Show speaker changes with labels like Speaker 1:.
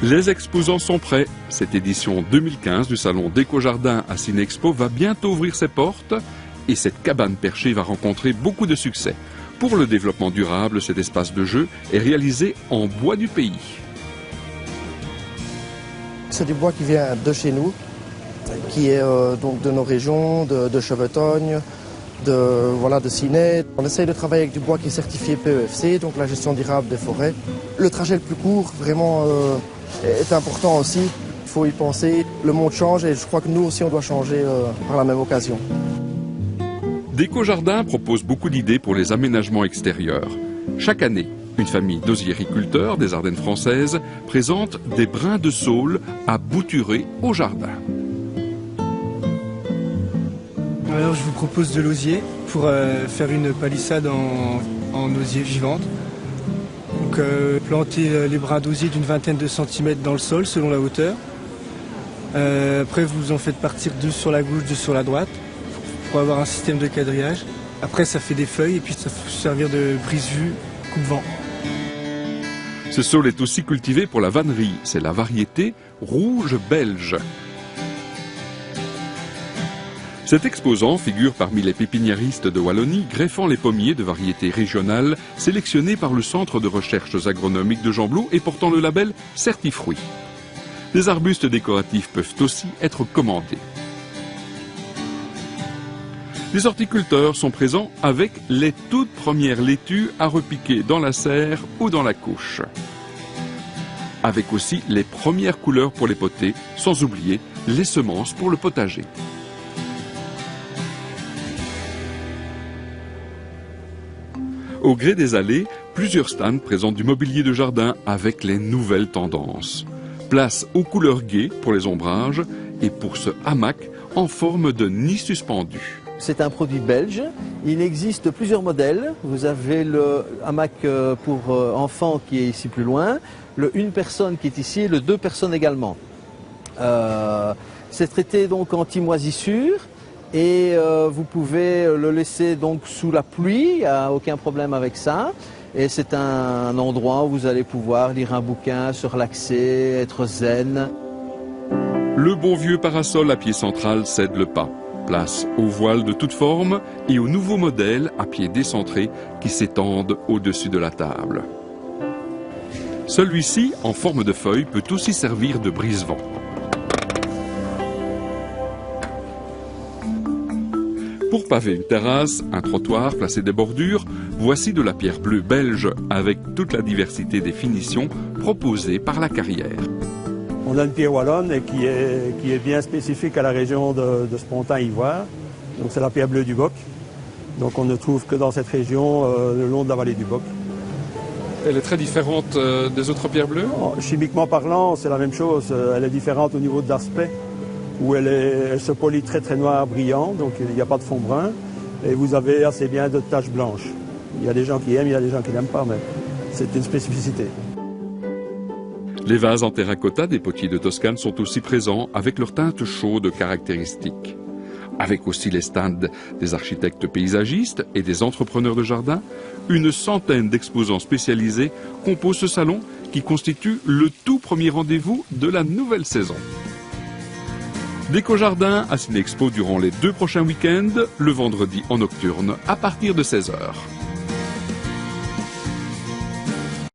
Speaker 1: Les exposants sont prêts. Cette édition 2015 du salon d'Éco-Jardin à Cinexpo va bientôt ouvrir ses portes et cette cabane perchée va rencontrer beaucoup de succès. Pour le développement durable, cet espace de jeu est réalisé en bois du pays.
Speaker 2: C'est du bois qui vient de chez nous, qui est donc de nos régions, de Chevetogne, de Ciney. On essaye de travailler avec du bois qui est certifié PEFC, donc la gestion durable des forêts. Le trajet le plus court, vraiment, est important aussi. Il faut y penser. Le monde change et je crois que nous aussi, on doit changer par la même occasion.
Speaker 1: Déco-Jardin propose beaucoup d'idées pour les aménagements extérieurs. Chaque année, une famille d'osiericulteurs des Ardennes françaises présente des brins de saule à bouturer au jardin.
Speaker 3: Alors je vous propose de l'osier pour faire une palissade en osier vivante. Donc planter les brins d'osier d'une vingtaine de centimètres dans le sol selon la hauteur. Après vous en faites partir 2 sur la gauche, 2 sur la droite pour avoir un système de quadrillage. Après ça fait des feuilles et puis ça peut servir de brise-vue coupe-vent.
Speaker 1: Ce saule est aussi cultivé pour la vannerie. C'est la variété rouge belge. Cet exposant figure parmi les pépiniéristes de Wallonie greffant les pommiers de variétés régionales sélectionnés par le Centre de recherches agronomiques de Gembloux et portant le label Certifruit. Des arbustes décoratifs peuvent aussi être commandés. Les horticulteurs sont présents avec les toutes premières laitues à repiquer dans la serre ou dans la couche. Avec aussi les premières couleurs pour les potées, sans oublier les semences pour le potager. Au gré des allées, plusieurs stands présentent du mobilier de jardin avec les nouvelles tendances. Place aux couleurs gaies pour les ombrages et pour ce hamac en forme de nid suspendu.
Speaker 4: C'est un produit belge. Il existe plusieurs modèles. Vous avez le hamac pour enfants qui est ici plus loin, le 1 personne qui est ici et le 2 personnes également. C'est traité donc anti-moisissure et vous pouvez le laisser donc sous la pluie, il n'y a aucun problème avec ça. Et c'est un endroit où vous allez pouvoir lire un bouquin, se relaxer, être zen.
Speaker 1: Le bon vieux parasol à pied central cède le pas. Place aux voiles de toutes formes et aux nouveaux modèles à pied décentré qui s'étendent au-dessus de la table. Celui-ci, en forme de feuille, peut aussi servir de brise-vent. Pour paver une terrasse, un trottoir, placer des bordures, voici de la pierre bleue belge avec toute la diversité des finitions proposées par la carrière.
Speaker 5: On a une pierre wallonne qui est bien spécifique à la région de Spontin-Ivoire. Donc c'est la pierre bleue du Boc. Donc on ne trouve que dans cette région le long de la vallée du Boc.
Speaker 1: Elle est très différente des autres pierres bleues?
Speaker 5: Chimiquement parlant, c'est la même chose. Elle est différente au niveau de l'aspect, où elle se polit très très noir brillant, donc il n'y a pas de fond brun. Et vous avez assez bien de taches blanches. Il y a des gens qui aiment, il y a des gens qui n'aiment pas, mais c'est une spécificité.
Speaker 1: Les vases en terracotta des potiers de Toscane sont aussi présents avec leurs teintes chaudes caractéristiques. Avec aussi les stands des architectes paysagistes et des entrepreneurs de jardin, une centaine d'exposants spécialisés composent ce salon qui constitue le tout premier rendez-vous de la nouvelle saison. Déco-Jardin à Cinexpo durant les 2 prochains week-ends, le vendredi en nocturne à partir de 16h.